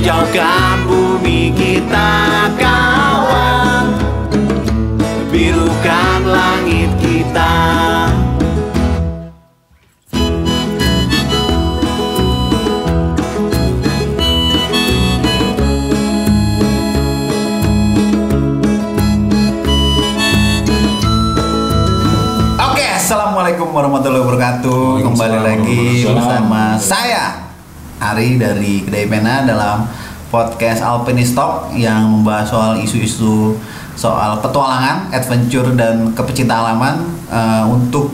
Hijaukan bumi kita kawan, birukan langit kita. Assalamualaikum warahmatullahi wabarakatuh. Kembali lagi bersama saya Ari dari Kedai Pena dalam podcast Alpinist Talk yang membahas soal isu-isu soal petualangan, adventure dan kepecinta alaman. Untuk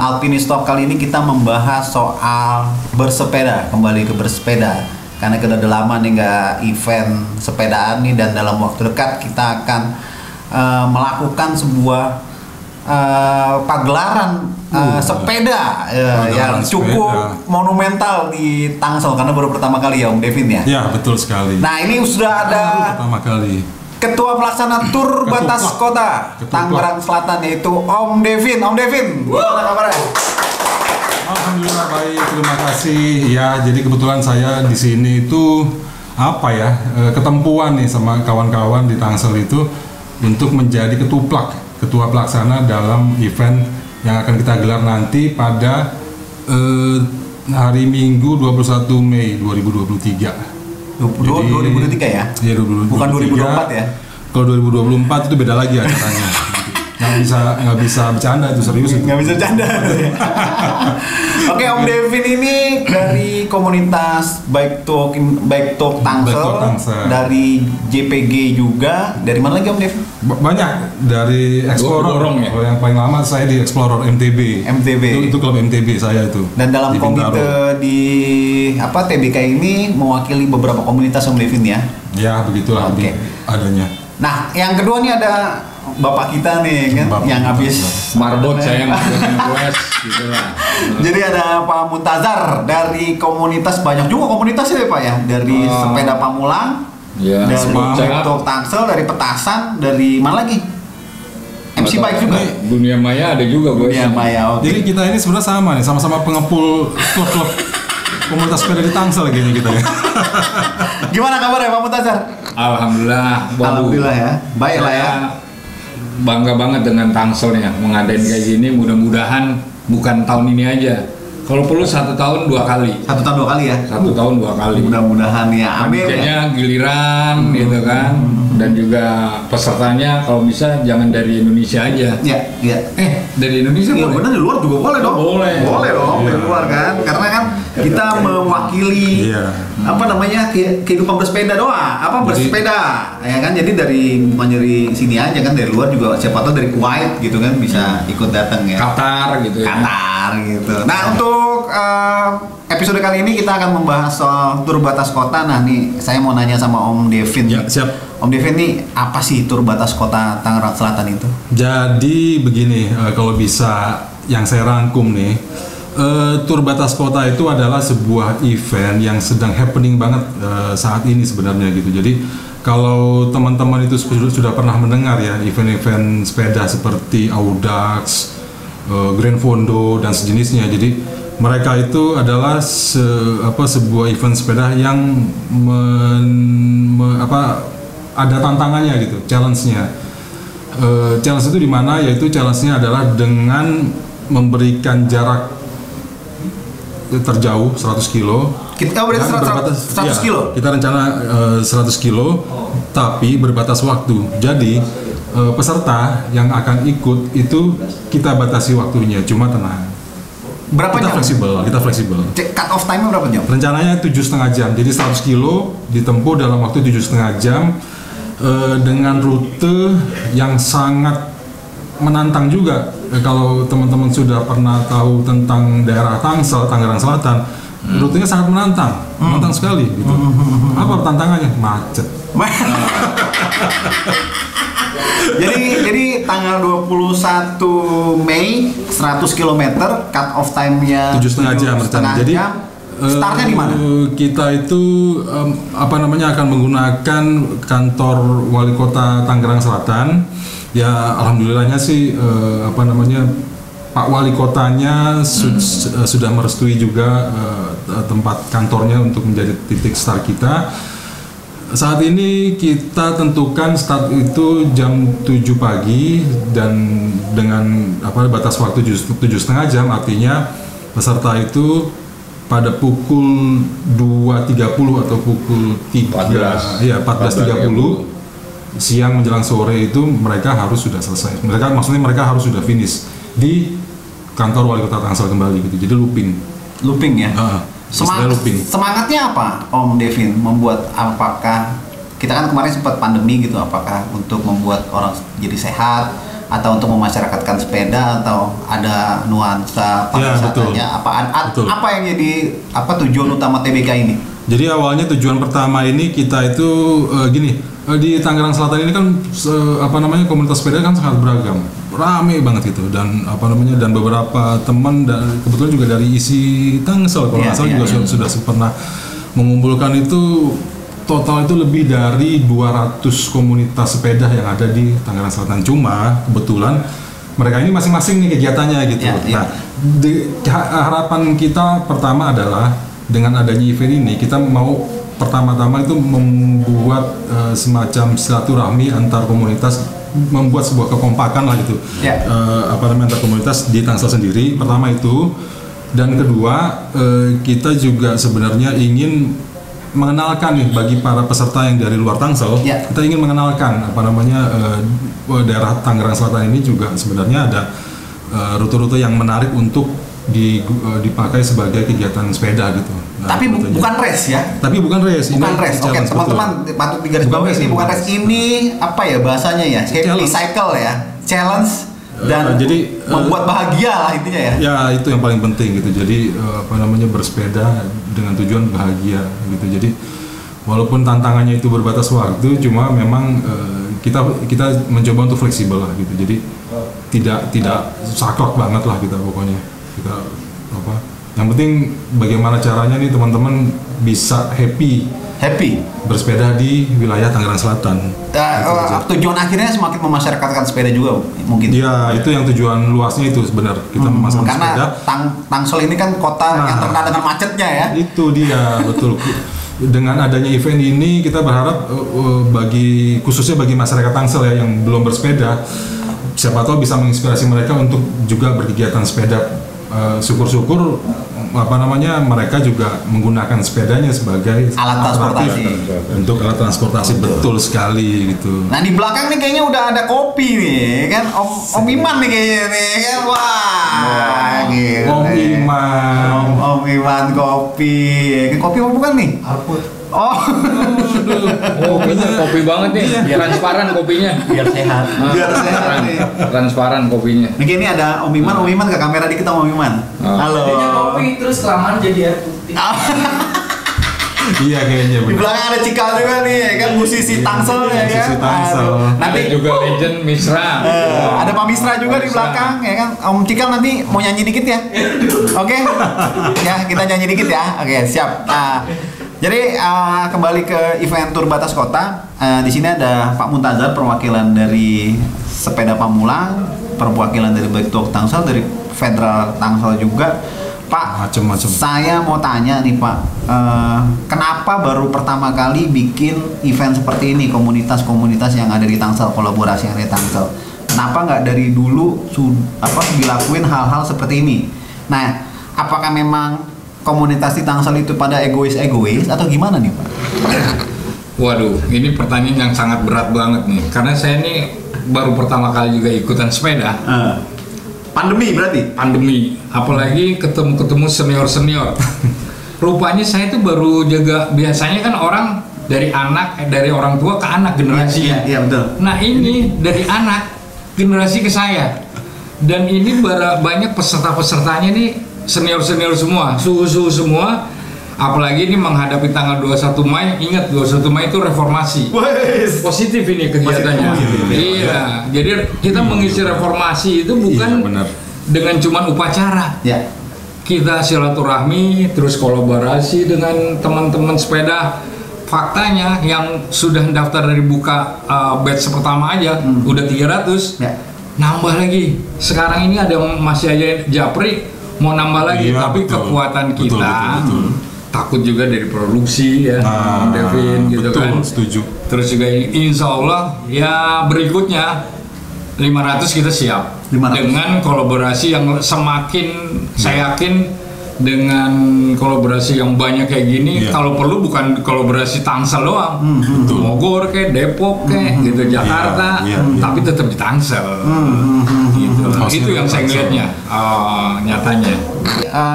Alpinist Talk kali ini kita membahas soal bersepeda, kembali ke bersepeda. Karena kita udah lama nih nggak event sepedaan nih, dan dalam waktu dekat kita akan melakukan sebuah pagelaran sepeda yang cukup monumental di Tangsel, karena baru pertama kali ya Om Devin ya? Ya, betul sekali. Nah, ini sudah ada pertama kali Ketua Pelaksana Tur Batas Kota Tangerang Selatan, yaitu Om Devin. Om Devin, gimana kabarnya? Alhamdulillah baik, terima kasih. Ya, jadi kebetulan saya di sini itu ketempuan nih sama kawan-kawan di Tangsel itu untuk menjadi ketua pelaksana dalam event yang akan kita gelar nanti pada hari Minggu 21 Mei 2023. 2023 ya? Iya, 2023. Bukan 2024 ya? Kalau 2024 itu beda lagi acaranya. Nggak bisa bercanda, itu serius itu. Nggak bisa bercanda. Oke, Om Devin ini dari komunitas Bike Talk Tangsel, dari JPG juga. Dari mana lagi Om Devin? Banyak, dari Explorer. Ya? Kalau yang paling lama saya di Explorer MTB. Itu klub MTB saya itu. Dan dalam komite di TBK ini mewakili beberapa komunitas Om Devin ya? Ya, begitulah adanya. Nah, yang kedua nih ada Bapak kita nih kan, yang habis marbot saya yang gitu lah. Jadi ada Pak Muntazar dari komunitas, banyak juga komunitasnya ya Pak ya, dari sepeda Pamulang, dari Bike Tangsel, dari Petasan, dari mana lagi? MC Bike juga. Dunia Maya ada juga bos. Dunia Maya. Jadi kita ini sebenarnya sama nih, sama-sama pengepul klub-klub komunitas sepeda di Tangsel gini kita ya. Gimana kabarnya Pak Muntazar? Alhamdulillah ya, baik lah ya. Bangga banget dengan Tangsel ya, mengadain kayak gini. Mudah-mudahan bukan tahun ini aja, kalau perlu 1 tahun 2 kali. 1 tahun 2 kali ya? 1 tahun 2 kali. Mudah-mudahan ya, amin ya. Giliran gitu kan. Dan juga pesertanya kalau bisa jangan dari Indonesia aja. Iya. Dari Indonesia ya, boleh? Benar, di luar juga boleh dong. Boleh dong, dari luar kan. Karena kan kita mewakili kehidupan bersepeda doang. Bersepeda, ya kan. Jadi bukan dari sini aja kan, dari luar juga, siapa tahu dari Kuwait gitu kan bisa ikut datang ya. Qatar gitu. Nah, untuk episode kali ini kita akan membahas soal tur batas kota. Nah, nih saya mau nanya sama Om Devin. Ya, siap. Om Devin nih, apa sih tur batas kota Tangerang Selatan itu? Jadi begini, kalau bisa yang saya rangkum nih, tur batas kota itu adalah sebuah event yang sedang happening banget saat ini sebenarnya gitu. Jadi kalau teman-teman itu sudah pernah mendengar ya event-event sepeda seperti Audax, Grand Fondo dan sejenisnya. Jadi mereka itu adalah sebuah event sepeda yang ada tantangannya gitu, challenge-nya. Challenge itu di mana? Yaitu challenge-nya adalah dengan memberikan jarak terjauh 100 kilo. Kita berarti 100 kilo? Kita rencana 100 kilo, tapi berbatas waktu. Jadi peserta yang akan ikut itu kita batasi waktunya, cuma tenang. Berapa jam? Kita fleksibel. Cut off time-nya berapa jam? Rencananya 7,5 jam. Jadi 100 kilo ditempuh dalam waktu 7,5 jam dengan rute yang sangat menantang juga. Kalau teman-teman sudah pernah tahu tentang daerah Tangsel, Tangerang Selatan, rutenya sangat menantang sekali gitu. Apa tantangannya? Macet. Jadi tanggal 21 Mei 100 km, cut off time-nya 7,5 jam rencana. Jadi startnya di mana? Kita itu akan menggunakan kantor Wali Kota Tangerang Selatan. Ya alhamdulillahnya sih Pak Wali Kotanya sudah merestui juga tempat kantornya untuk menjadi titik start kita. Saat ini kita tentukan start itu jam 7 pagi dan dengan batas waktu 7,5 jam, artinya peserta itu pada pukul 2.30 atau pukul 14.30 siang menjelang sore itu mereka harus sudah selesai. Mereka harus sudah finish di kantor Wali Kota Tangsel kembali gitu. Jadi looping ya. Semangatnya apa Om Devin membuat, apakah kita kan kemarin sempat pandemi gitu, apakah untuk membuat orang jadi sehat atau untuk memasyarakatkan sepeda atau ada nuansa pariwisatanya? Apa yang jadi tujuan utama TBK ini? Jadi awalnya tujuan pertama ini kita itu di Tangerang Selatan ini kan komunitas sepeda kan sangat beragam, rame banget gitu, dan dan beberapa teman dan kebetulan juga dari isi Tangsel kalau nggak salah sudah pernah mengumpulkan itu, total itu lebih dari 200 komunitas sepeda yang ada di Tangerang Selatan. Cuma kebetulan mereka ini masing-masing nih kegiatannya gitu. Nah, harapan kita pertama adalah dengan adanya event ini kita mau pertama-tama itu membuat semacam silaturahmi antar komunitas, membuat sebuah kekompakan lah gitu. Antar komunitas di Tangsel sendiri. Pertama itu, dan kedua kita juga sebenarnya ingin mengenalkan nih bagi para peserta yang dari luar Tangsel. Kita ingin mengenalkan daerah Tangerang Selatan ini juga sebenarnya ada rute-rute yang menarik untuk dipakai sebagai kegiatan sepeda gitu. Nah, tapi bukan race ya? Tapi bukan race. Bukan race. Oke, teman-teman patut digarisbawahi, ini bukan race. Ini bahasanya ya? Happy cycle ya, challenge dan jadi membuat bahagia lah intinya ya. Ya, itu yang paling penting gitu. Jadi bersepeda dengan tujuan bahagia gitu. Jadi walaupun tantangannya itu berbatas waktu, cuma memang kita mencoba untuk fleksibel lah gitu. Jadi tidak saklek banget lah kita pokoknya. Yang penting bagaimana caranya nih teman-teman bisa happy bersepeda di wilayah Tangerang Selatan. Tujuan akhirnya semakin memasyarakatkan sepeda juga mungkin. Ya, itu yang tujuan luasnya itu sebenarnya kita memasarkan sepeda. Karena Tangsel ini kan kota yang terkenal dengan macetnya ya. Itu dia, betul. Dengan adanya event ini kita berharap khususnya bagi masyarakat Tangsel ya yang belum bersepeda, siapa tahu bisa menginspirasi mereka untuk juga berkegiatan sepeda. Syukur-syukur mereka juga menggunakan sepedanya sebagai alat transportasi. Untuk alat transportasi, betul sekali gitu. Nah, di belakang nih kayaknya udah ada kopi nih kan, Om Iman nih kayaknya nih kan. Wah, gitu. Om Iman kopi. Kopi apa bukan nih? Alput. Kopi banget nih, transparan kopinya, biar sehat. Transparan kopinya. Nih ini ada Om Iman ke kamera dikit Om Iman. Halo. Jadinya kopi terus kelamaan jadi air putih. Iya kayaknya. Di belakang ada Cikal juga nih, kan musisi Tangsel ya kan. Musisi Tangsel. Nanti juga legend Misra. Ada Pak Misra juga di belakang ya kan. Om Cikal nanti mau nyanyi dikit ya. Oke. Ya, kita nyanyi dikit ya. Oke, siap. Jadi kembali ke event Tur Batas Kota. Di sini ada Pak Muntazar, perwakilan dari Sepeda Pamulang, perwakilan dari Bike to Work Tangsel, dari Federal Tangsel juga. Pak, macam-macam. Saya mau tanya nih Pak, kenapa baru pertama kali bikin event seperti ini, komunitas-komunitas yang ada di Tangsel, kolaborasi yang ada di Tangsel? Kenapa nggak dari dulu dilakuin hal-hal seperti ini? Nah, apakah memang komunitas di Tangsel itu pada egois atau gimana nih Pak? Waduh, ini pertanyaan yang sangat berat banget nih, karena saya ini baru pertama kali juga ikutan sepeda. Pandemi berarti? Pandemi, apalagi ketemu senior. Rupanya saya itu baru jaga, biasanya kan orang dari orang tua ke anak generasinya. Iya betul. Nah ini dari anak generasi ke saya, dan ini banyak pesertanya nih senior semua, suhu semua. Apalagi ini menghadapi tanggal 21 Mei, ingat 21 Mei itu reformasi. Positif ini kegiatannya. Iya, jadi kita mengisi reformasi itu bukan dengan cuma upacara. Ya. Kita silaturahmi, terus kolaborasi dengan teman-teman sepeda. Faktanya yang sudah daftar dari buka batch pertama aja udah 300. Ya. nambah lagi. Sekarang ini ada masih aja Japri mau nambah lagi, Iya, tapi betul. kekuatan kita Betul. takut juga dari produksi ya, Om Devin gitu betul, kan. setuju. Terus juga insya Allah ya berikutnya 500 kita siap 500. dengan kolaborasi yang semakin saya yakin dengan kolaborasi yang banyak kayak gini, Iya. kalau perlu bukan kolaborasi Tangsel doang, Bogor kayak Depok kayak gitu, Jakarta, Iya, tapi tetap di Tangsel. Gitu lah. Maksudnya Itu yang saya Tangsel. ngeliatnya nyatanya.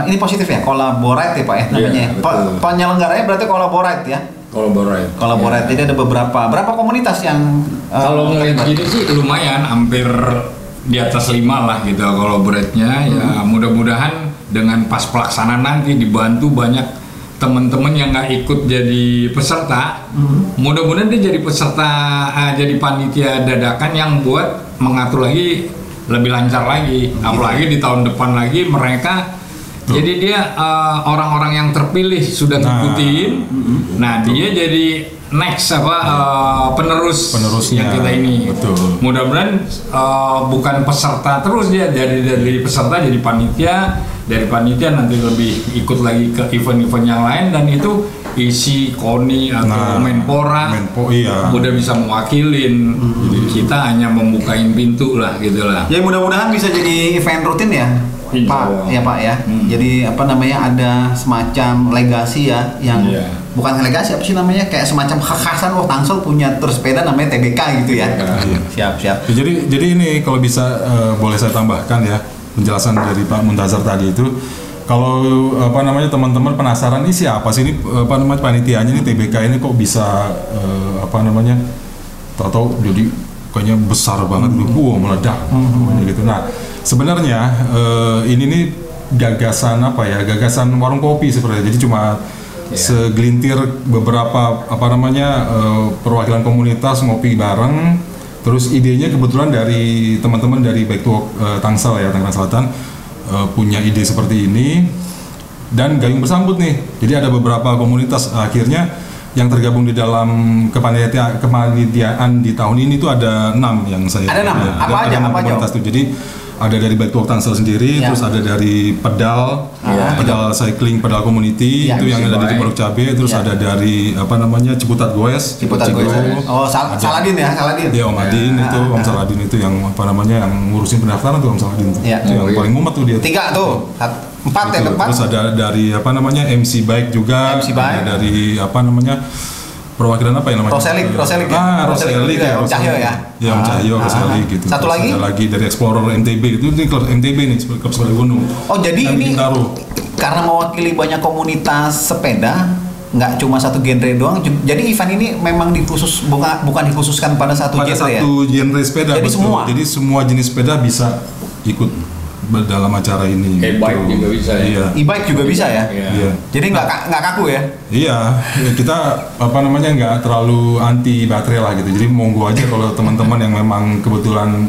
Ini positif ya, collaborate ya Pak ya namanya. Iya, betul. Penyelenggaranya berarti collaborate ya. Collaborate. Jadi ada berapa komunitas yang Kalau ngeliat gini sih lumayan, hampir di atas 5 lah gitu collaborate-nya. Ya mudah-mudahan dengan pas pelaksanaan nanti dibantu banyak teman-teman yang nggak ikut jadi peserta. Mudah-mudahan dia jadi peserta, jadi panitia dadakan yang buat mengatur lagi lebih lancar lagi. Apalagi di tahun depan lagi mereka. Jadi dia orang-orang yang terpilih sudah ngikutin. Nah dia jadi next penerusnya kita ini. Betul. Mudah-mudahan bukan peserta terus dia dari peserta jadi panitia, dari panitia nanti lebih ikut lagi ke event-event yang lain, dan itu isi KONI atau Menpora iya. udah bisa mewakilin. Jadi kita hanya membukain pintu lah gitu lah. Ya mudah-mudahan bisa jadi event rutin ya, Insya Pak. Allah. Ya Pak ya. Jadi ada semacam legasi ya, yang Iya. bukan legasi apa sih namanya, kayak semacam kekhasan. Tangsel punya tur sepeda namanya TBK gitu ya. Iya. Siap. Ya, jadi ini kalau bisa boleh saya tambahkan ya penjelasan dari Pak Muntazar tadi itu, kalau teman-teman penasaran ini siapa sih ini panitianya ini TBK ini kok bisa tahu jadi kayaknya besar banget, meledak gitu. Nah sebenarnya ini nih gagasan warung kopi sebenarnya. Jadi cuma segelintir beberapa perwakilan komunitas ngopi bareng. Terus idenya kebetulan dari teman-teman dari Back to Work Tangsel ya, Tangerang Selatan punya ide seperti ini dan gayung bersambut nih. Jadi ada beberapa komunitas akhirnya yang tergabung di dalam kepanitiaan di tahun ini tuh ada 6 yang saya. Ada 6? Ya, Apa aja? komunitas tuh. Jadi ada dari Back to Work Tangsel sendiri, Ya. terus ada dari Pedal, Pedal Cycling, Pedal Community Ya, itu yang ada di Pondok Cabe, terus Ya. ada dari Ciputat Goes, Ciputat Goes. Oh, Saladin ya, Saladin. Ya Om Adin itu, Om Saladin itu yang yang ngurusin pendaftaran tuh Om Saladin tuh. Ya. Itu yang paling mumet tuh dia. 3 tuh. 4 ya, Itu. 4. Terus ada dari MC Bike juga, MC Bike. ada dari perwakilan apa ya namanya? Roselik ya? Roselik Roselik ya. Om Cahyo ya? Ya Om Cahyo, Roselik gitu. Satu Terus lagi? ada lagi dari Explorer MTB, itu klub MTB nih, klub sepeda gunung. Oh, jadi Yang di ini Bintaro. karena mewakili banyak komunitas sepeda, nggak cuma satu genre doang. Jadi event ini memang bukan dikhususkan pada satu Pada genre ya. satu genre sepeda, Jadi betul. semua? Jadi semua jenis sepeda bisa ikut dalam acara ini. E-bike gitu. juga bisa ya? Iya. E-bike juga bisa ya. Iya. Jadi nggak kaku ya. Iya, ya kita nggak terlalu anti baterai lah gitu. Jadi monggo aja kalau teman-teman yang memang kebetulan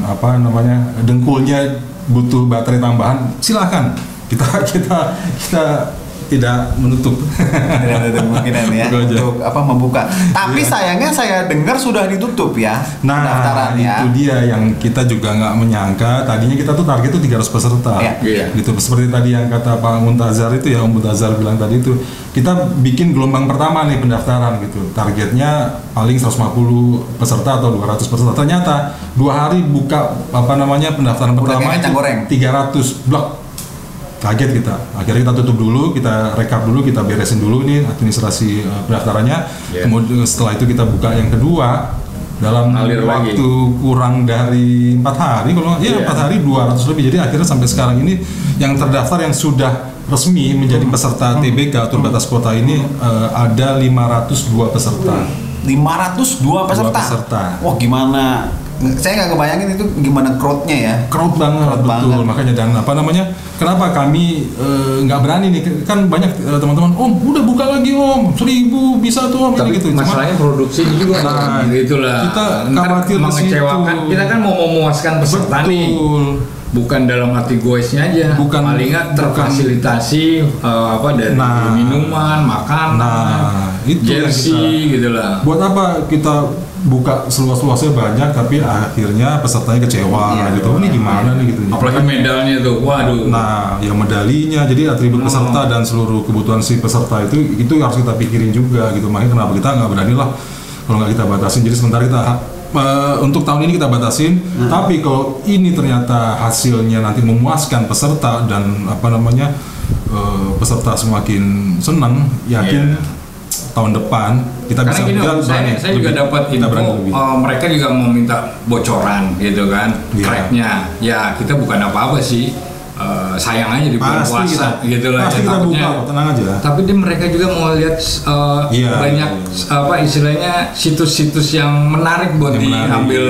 dengkulnya butuh baterai tambahan, silakan. Kita tidak menutup. Tidak ada kemungkinan ya Itu aja. untuk membuka. Tapi Iya. sayangnya saya dengar sudah ditutup ya pendaftaran ya. Itu dia yang kita juga nggak menyangka. Tadinya kita tuh target tuh 300 peserta. Iya. Gitu. Seperti tadi yang kata Pak Muntazar itu ya, Om Muntazar bilang tadi itu, kita bikin gelombang pertama nih pendaftaran gitu. Targetnya paling 150 peserta atau 200 peserta. Ternyata 2 hari buka pendaftaran Udah pertama kayak kacang goreng. 300 blok. Kaget kita. Akhirnya kita tutup dulu, kita rekap dulu, kita beresin dulu nih administrasi pendaftarannya. Yeah. Kemudian setelah itu kita buka yang kedua dalam Alir waktu lagi. kurang dari 4 hari, kalau Yeah. 4 hari 200 lebih. Jadi akhirnya sampai sekarang ini yang terdaftar yang sudah resmi menjadi peserta TBK Tur Batas Kota ini ada 502 peserta. 502 peserta. peserta. Wah, gimana? Saya nggak kebayangin itu gimana crowd-nya ya. Crowd banget, Crowd betul. banget. Makanya dan kenapa kami nggak berani nih? Kan banyak teman-teman, Om udah buka lagi Om, 1000 bisa tuh Om. Tapi gitu. masalahnya produksi juga Nah, itulah. kita Ntar khawatir di mengecewakan. situ. Kita kan mau memuaskan peserta nih. Betul. Bukan dalam arti goesnya aja, paling nggak terfasilitasi dari minuman, makanan, itu jersey gitu lah. Buat apa kita buka seluas-luasnya banyak tapi akhirnya pesertanya kecewa gitu. Ini gimana nih gitu. Apalagi medalnya tuh, waduh. Nah, yang medalinya, jadi atribut peserta dan seluruh kebutuhan si peserta itu harus kita pikirin juga gitu. Makanya kenapa kita nggak berani lah kalau nggak kita batasin. Jadi sementara kita untuk tahun ini kita batasin, tapi kalau ini ternyata hasilnya nanti memuaskan peserta dan peserta semakin senang, yakin tahun depan kita karena bisa gini, saya juga dapat info mereka juga mau minta bocoran gitu kan, tracknya. Ya kita bukan apa-apa sih. Sayang aja di bulan puasa gitu lah. Pasti kita buka, tenang aja. Tapi mereka juga mau lihat banyak istilahnya situs-situs yang menarik buat diambil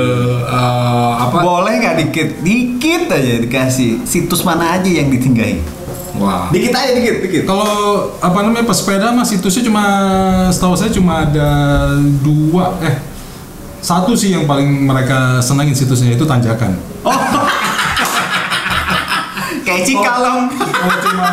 Boleh nggak dikit aja dikasih situs mana aja yang ditinggahi? Wah. Dikit aja dikit. Kalau pesepeda mah situsnya setahu saya cuma ada 2. Satu sih yang paling mereka senangin situsnya itu Tanjakan. Kayak Cikalong. Cuma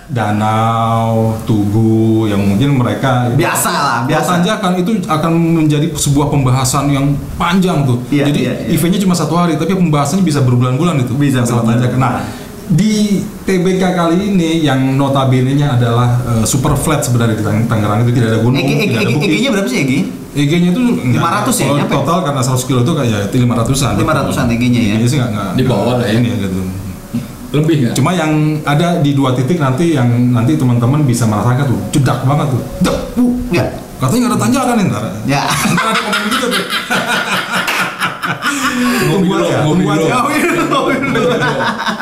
danau, Tugu yang mungkin mereka biasa. Tanjakan itu akan menjadi sebuah pembahasan yang panjang tuh. Jadi eventnya cuma 1 hari tapi pembahasannya bisa berbulan-bulan itu. Bisa Tanjakan. Nah, di TBK kali ini yang notabene-nya adalah super flat sebenarnya di Tangerang itu tidak ada gunung, tidak ada bukit. EG-nya berapa sih EG? EG-nya itu 500 ya? Total karena 100 kilo itu kayak 500-an. 500-an EG-nya ya? EG-nya sih nggak di bawah lah ya. Ini gitu. Lebih nggak? Cuma yang ada di 2 titik nanti yang nanti teman-teman bisa merasakan tuh jedak banget tuh. Ya. Katanya nggak ada tanjakan ntar. Ya. Ntar ada komen gitu tuh. Mobil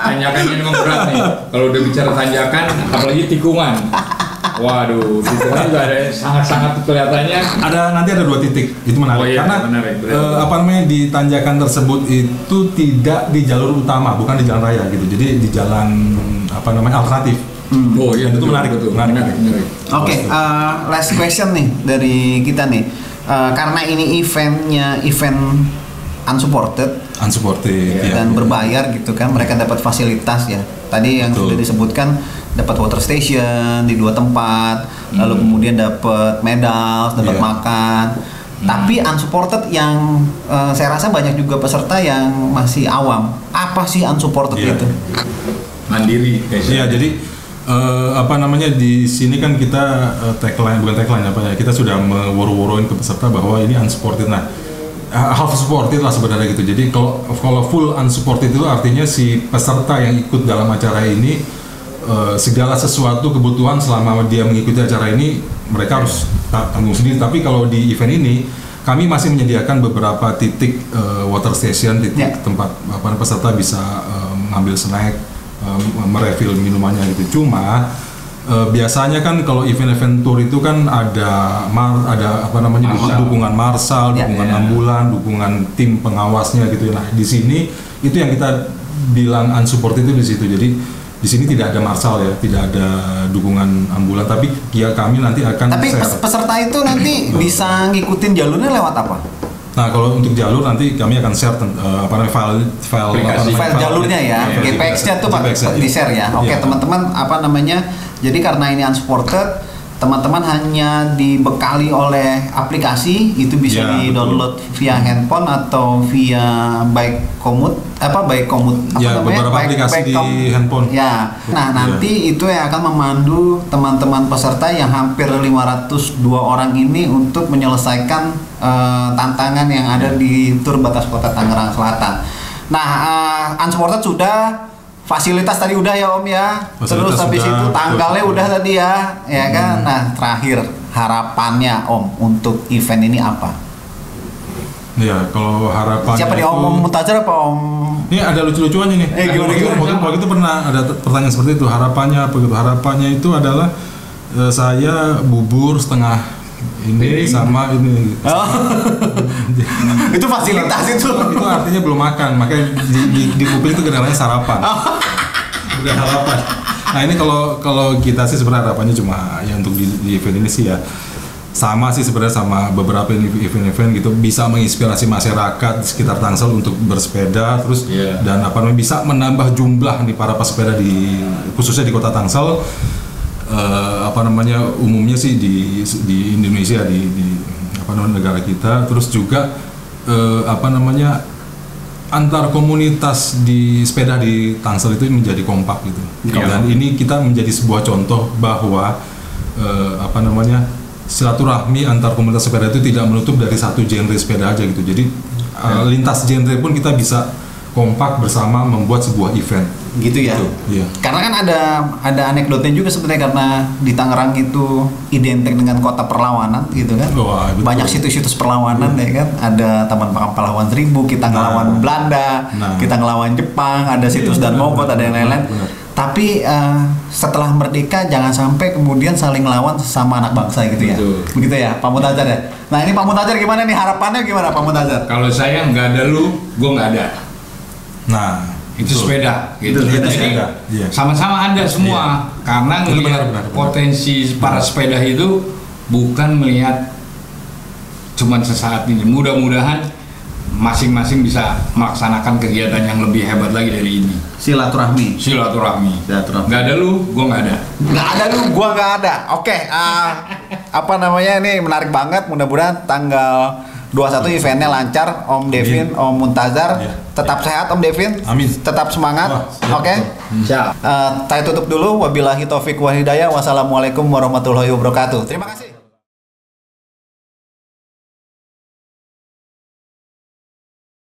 Tanjakan ini memang berat nih. Kalau udah bicara tanjakan, apalagi tikungan. Waduh, tikungan juga ada sangat-sangat kelihatannya. Nanti ada 2 titik, itu menarik. Karena menarik. Di tanjakan tersebut itu tidak di jalur utama, bukan di jalan raya gitu. Jadi di jalan alternatif. Oh iya, itu menarik. Oke, last question nih dari kita nih. Karena ini event unsupported dan berbayar gitu kan, mereka dapat fasilitas ya. Tadi yang sudah disebutkan dapat water station di 2 tempat, lalu kemudian dapat medal, dapat makan. Tapi unsupported yang saya rasa banyak juga peserta yang masih awam. Apa sih unsupported itu? Mandiri kayaknya. Jadi di sini kan kita kita sudah meworo-woroin ke peserta bahwa ini unsupported. Nah, half supported lah sebenarnya gitu. Jadi kalau full unsupported itu artinya si peserta yang ikut dalam acara ini segala sesuatu kebutuhan selama dia mengikuti acara ini mereka harus tanggung sendiri. Tapi kalau di event ini kami masih menyediakan beberapa titik water station, tempat peserta bisa mengambil snack, merefill minumannya gitu. Cuma biasanya kan kalau event-event tour itu kan ada dukungan marsal, dukungan ambulan, dukungan tim pengawasnya gitu. Nah, di sini itu yang kita bilang unsupported itu di situ. Jadi di sini tidak ada marsal ya, tidak ada dukungan ambulan, tapi kami nanti akan peserta itu nanti bisa ngikutin jalurnya lewat apa? Nah, kalau untuk jalur nanti kami akan share file jalurnya ya, GPX-nya tuh di share ya. Oke, teman-teman jadi karena ini unsupported, teman-teman hanya dibekali oleh aplikasi, itu bisa di-download via handphone atau via Bikekomoot beberapa aplikasi di handphone. Ya. Nah, nanti itu yang akan memandu teman-teman peserta yang hampir 502 orang ini untuk menyelesaikan tantangan yang ada di Tur Batas Kota Tangerang Selatan. Nah, unsupported sudah, fasilitas tadi udah ya Om ya. Terus habis itu tanggalnya udah tadi ya kan. Nah, terakhir harapannya Om untuk event ini apa? Ya, kalau harapannya siapa nih Om Mutajar apa Om? Ini ada lucu-lucuannya nih. Waktu itu pernah ada pertanyaan seperti itu. Harapannya apa gitu? Harapannya itu adalah saya bubur setengah ini sama ini. Itu fasilitas itu. Itu artinya belum makan, makanya di kuping itu kedengarannya sarapan. Bukan harapan. Nah, ini kalau kita sih sebenarnya harapannya cuma ya untuk di event ini sih ya. sama sih sebenarnya sama beberapa event-event gitu, bisa menginspirasi masyarakat di sekitar Tangsel untuk bersepeda terus dan apa namanya bisa menambah jumlah nih para pesepeda khususnya di kota Tangsel. Apa namanya umumnya sih di Indonesia di apa namanya negara kita, terus juga apa namanya antar komunitas di sepeda di Tangsel itu menjadi kompak gitu. Dan ini kita menjadi sebuah contoh bahwa apa namanya silaturahmi antar komunitas sepeda itu tidak menutup dari satu genre sepeda aja gitu. Jadi lintas genre pun kita bisa kompak bersama membuat sebuah event. Gitu ya. Iya. Karena kan ada anekdotnya juga sebenarnya, karena di Tangerang itu identik dengan kota perlawanan gitu kan. Wah, betul. Banyak situs-situs perlawanan ya kan. Ada Taman Pahlawan Seribu, kita ngelawan Belanda, kita ngelawan Jepang, ada situs dan Mogot, ada yang lain-lain. Tapi setelah merdeka jangan sampai kemudian saling melawan sesama anak bangsa gitu ya. Begitu ya, Pak Mutazar ya. Nah ini Pak Mutazar gimana nih, harapannya gimana Pak Mutazar? Kalau saya nggak ada lu, gue nggak ada. Nah, itu sepeda gitu. Itu Jadi sepeda. Iya. sama-sama ada semua. Karena ngelihat benar. potensi para sepeda itu bukan melihat cuman sesaat ini. Mudah-mudahan masing-masing bisa melaksanakan kegiatan yang lebih hebat lagi dari ini. Silaturahmi. Nggak ada lu, gua nggak ada. Nggak ada lu, gua nggak ada. Oke, apa namanya, ini menarik banget. Mudah-mudahan tanggal 21 eventnya lancar, Om Devin, Om Muntazar. Tetap sehat Om Devin. Amin. Tetap semangat. Oke. Siap. Saya tutup dulu. Wabillahi taufik wal hidayah. Wassalamualaikum warahmatullahi wabarakatuh. Terima kasih.